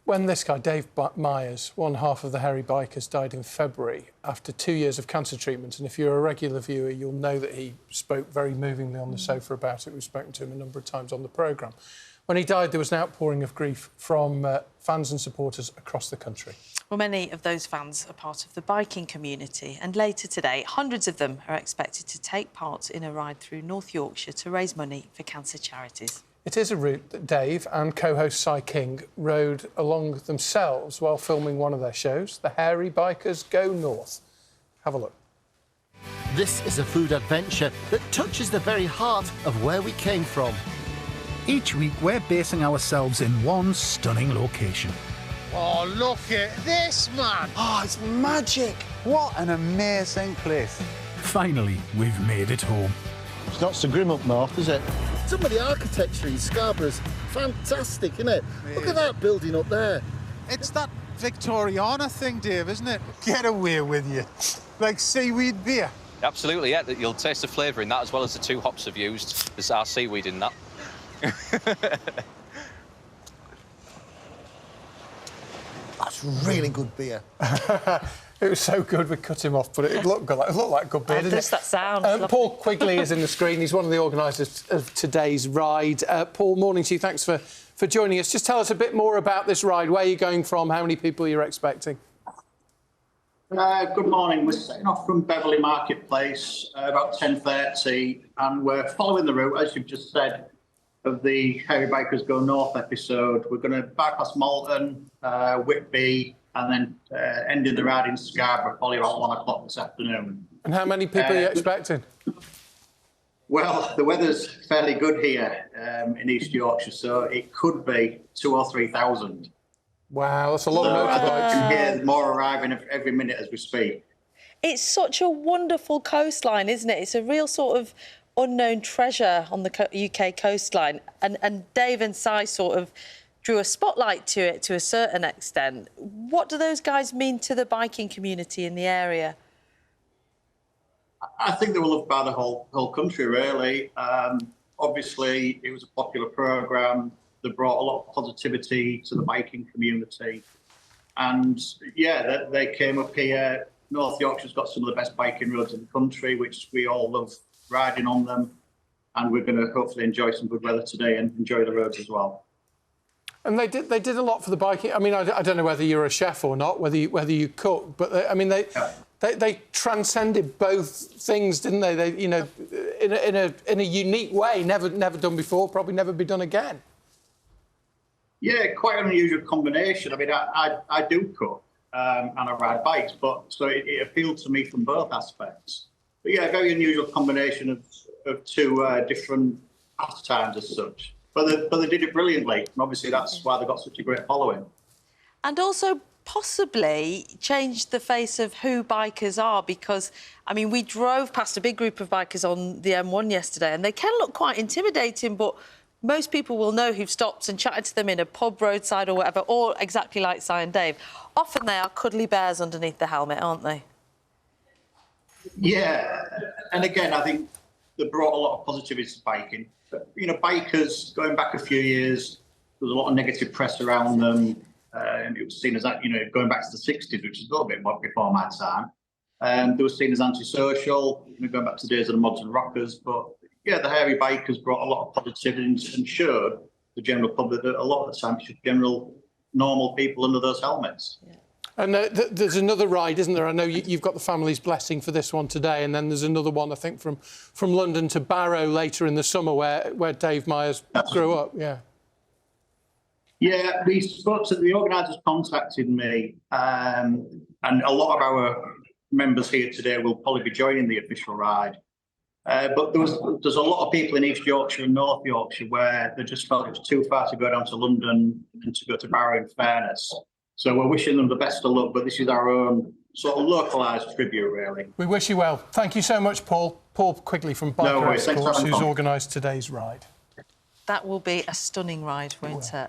When this guy, Dave Myers, one half of the Hairy Bikers, died in February after 2 years of cancer treatment, and if you're a regular viewer, you'll know that he spoke very movingly on the sofa about it. We've spoken to him a number of times on the programme. When he died, there was an outpouring of grief from fans and supporters across the country. Well, many of those fans are part of the biking community, and later today, hundreds of them are expected to take part in a ride through North Yorkshire to raise money for cancer charities. It is a route that Dave and co-host Si King rode along themselves while filming one of their shows, The Hairy Bikers Go North. Have a look. This is a food adventure that touches the very heart of where we came from. Each week, we're basing ourselves in one stunning location. Oh, look at this, man! Oh, it's magic! What an amazing place. Finally, we've made it home. It's not so grim up north, is it? Some of the architecture in Scarborough's fantastic, isn't it? Look at that building up there. It's that Victoriana thing, Dave, isn't it? Get away with you. Like seaweed beer. Absolutely, yeah. You'll taste the flavour in that as well as the 2 hops I've used. There's our seaweed in that. That's really good beer. It was so good we cut him off, but it looked like good beer, didn't it? Just that sound. Paul Quigley is in the screen. He's one of the organisers of today's ride. Paul, morning to you. Thanks for joining us. Just tell us a bit more about this ride. Where you're going from, how many people you're expecting. Good morning. We're setting off from Beverley Marketplace about 10:30, and we're following the route, as you've just said, of the Hairy Bikers Go North episode. We're going to bypass Malton, Whitby, and then ending the ride in Scarborough, probably about 1 o'clock this afternoon. And how many people are you expecting? Well, the weather's fairly good here in East Yorkshire, so it could be 2,000 or 3,000. Wow, that's a lot of motorbikes. motorbikes. I can hear more arriving every minute as we speak. It's such a wonderful coastline, isn't it? It's a real sort of unknown treasure on the UK coastline. And Dave and Si sort of drew a spotlight to it to a certain extent. What do those guys mean to the biking community in the area? I think they were loved by the whole country, really. Obviously, it was a popular programme. They brought a lot of positivity to the biking community. And, yeah, they came up here. North Yorkshire's got some of the best biking roads in the country, which we all love riding on them. And we're going to hopefully enjoy some good weather today and enjoy the roads as well. And they did a lot for the biking. I mean, I don't know whether you're a chef or not, whether you cook, but they transcended both things, didn't they? They, you know, in a unique way, never done before, probably never be done again. Yeah, quite an unusual combination. I mean, I do cook and I ride bikes, but so it appealed to me from both aspects. But yeah, a very unusual combination of two different pastimes as such. But they did it brilliantly, and obviously that's why they got such a great following. And also possibly changed the face of who bikers are, because, I mean, we drove past a big group of bikers on the M1 yesterday, and they can look quite intimidating, but most people will know who've stopped and chatted to them in a pub, roadside or whatever, or exactly like Si and Dave. Often they are cuddly bears underneath the helmet, aren't they? Yeah, and again, I think they brought a lot of positivity to biking. You know, bikers, going back a few years, there was a lot of negative press around them. And it was seen as that, you know, going back to the 60s, which is a little bit more before my time. They were seen as antisocial, you know, going back to the days of the mods and rockers. But, yeah, the Hairy Bikers brought a lot of positivity and showed the general public that a lot of the time it's just general, normal people under those helmets. Yeah. And there's another ride, isn't there? I know you've got the family's blessing for this one today, and then there's another one, I think, from London to Barrow later in the summer where Dave Myers grew up, yeah. Yeah, we spoke to the organisers, contacted me, and a lot of our members here today will probably be joining the official ride. But there's a lot of people in East Yorkshire and North Yorkshire where they just felt it was too far to go down to London and to go to Barrow, in fairness. So we're wishing them the best of luck, but this is our own sort of localised tribute, really. We wish you well. Thank you so much, Paul. Paul Quigley from Biker Escorts, who's organised today's ride. That will be a stunning ride, won't it?